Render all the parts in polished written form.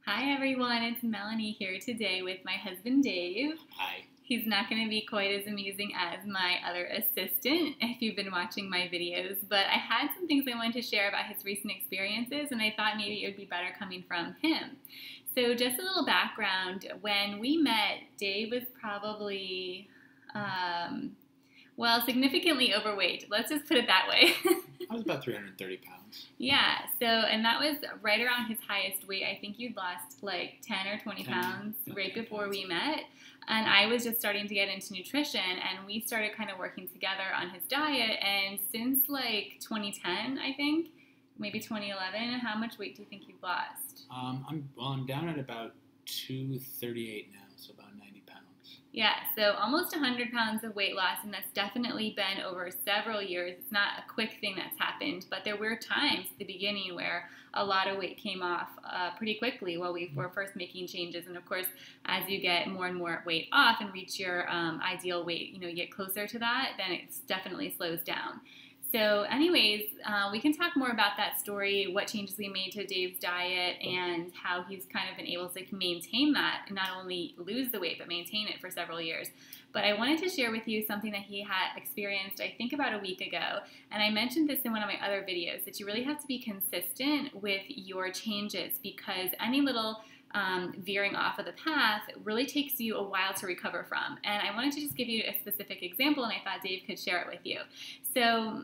Hi everyone, it's Melanie here today with my husband Dave. Hi. He's not going to be quite as amusing as my other assistant if you've been watching my videos, but I had some things I wanted to share about his recent experiences and I thought maybe it would be better coming from him. So just a little background, when we met, Dave was probably, significantly overweight. Let's just put it that way. I was about 330 pounds. Yeah, and that was right around his highest weight. I think you'd lost like 10 or 20 pounds right before we met. And I was just starting to get into nutrition, and we started kind of working together on his diet. And since like 2010, I think, maybe 2011, how much weight do you think you've lost? I'm down at about 238 now, so about 90 pounds. Yeah, so almost 100 pounds of weight loss, and that's definitely been over several years. It's not a quick thing that's happened, but there were times at the beginning where a lot of weight came off pretty quickly while we were first making changes. And of course, as you get more and more weight off and reach your ideal weight, you get closer to that, then it definitely slows down. So anyways, we can talk more about that story, what changes we made to Dave's diet, and how he's kind of been able to maintain that and not only lose the weight, but maintain it for several years. But I wanted to share with you something that he had experienced, I think, about a week ago. And I mentioned this in one of my other videos, that you really have to be consistent with your changes, because any little veering off of the path really takes you a while to recover from. And I wanted to just give you a specific example, and I thought Dave could share it with you. So,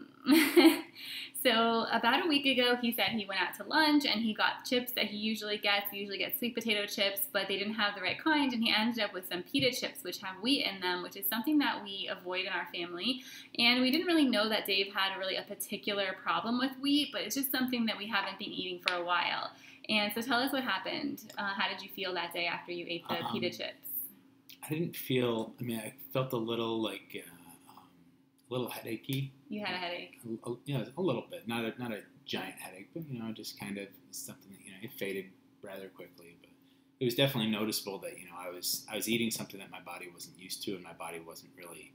so about a week ago, he said he went out to lunch and he got chips that he usually gets. He usually gets sweet potato chips, but they didn't have the right kind, and he ended up with some pita chips, which have wheat in them, which is something that we avoid in our family. And we didn't really know that Dave had a particular problem with wheat, but it's just something that we haven't been eating for a while. And so tell us what happened. How did you feel that day after you ate the pita chips? I felt a little a little headachy. You had a headache? A little bit. Not a giant headache, but, just kind of something that, it faded rather quickly. But it was definitely noticeable that, I was eating something that my body wasn't used to and my body wasn't really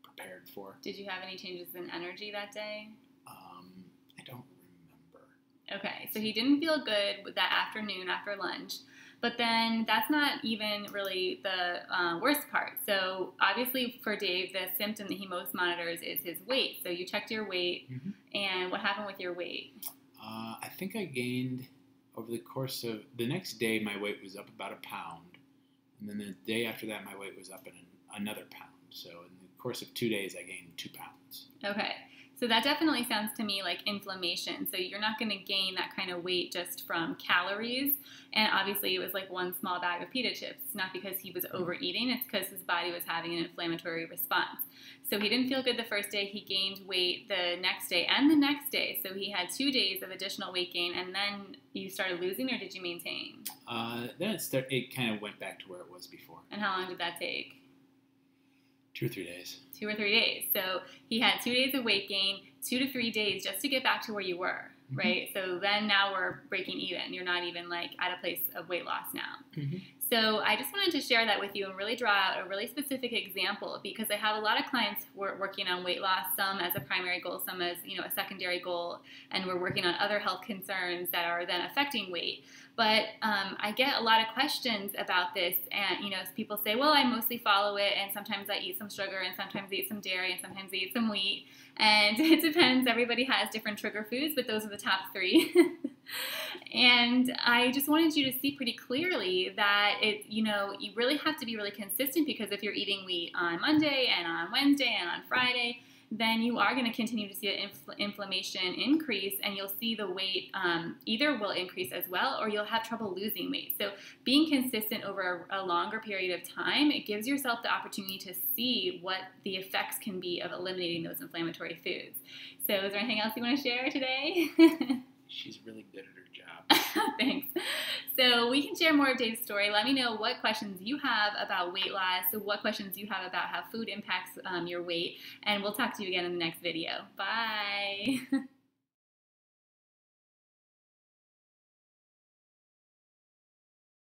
prepared for. Did you have any changes in energy that day? I don't remember. Okay, so he didn't feel good with that afternoon after lunch, but then that's not even really the worst part. So obviously for Dave, the symptom that he most monitors is his weight. So you checked your weight, and what happened with your weight? I think I gained, over the course of the next day, my weight was up about a pound, and then the day after that, my weight was up another pound. So in the course of 2 days, I gained 2 pounds. Okay. So that definitely sounds to me like inflammation. So you're not going to gain that kind of weight just from calories. And obviously it was like one small bag of pita chips. It's not because he was overeating. It's because his body was having an inflammatory response. So he didn't feel good the first day. He gained weight the next day and the next day. So he had 2 days of additional weight gain. And then you started losing, or did you maintain? Then it kind of went back to where it was before. And how long did that take? 2 or 3 days. 2 or 3 days. So he had 2 days of weight gain, 2 to 3 days just to get back to where you were, right? So then now we're breaking even. You're not even like at a place of weight loss now. So I just wanted to share that with you and really draw out a really specific example, because I have a lot of clients who are working on weight loss, some as a primary goal, some as a secondary goal, and we're working on other health concerns that are then affecting weight. But I get a lot of questions about this, and people say, well, I mostly follow it, and sometimes I eat some sugar, and sometimes I eat some dairy, and sometimes I eat some wheat, and it depends. Everybody has different trigger foods, but those are the top 3. And I just wanted you to see pretty clearly that you really have to be really consistent, because if you're eating wheat on Monday and on Wednesday and on Friday, then you are going to continue to see the inflammation increase, and you'll see the weight either will increase as well, or you'll have trouble losing weight. So being consistent over a longer period of time, it gives yourself the opportunity to see what the effects can be of eliminating those inflammatory foods. So is there anything else you want to share today? She's really good at her job. Thanks. So we can share more of Dave's story. Let me know what questions you have about weight loss, what questions you have about how food impacts your weight, and we'll talk to you again in the next video. Bye.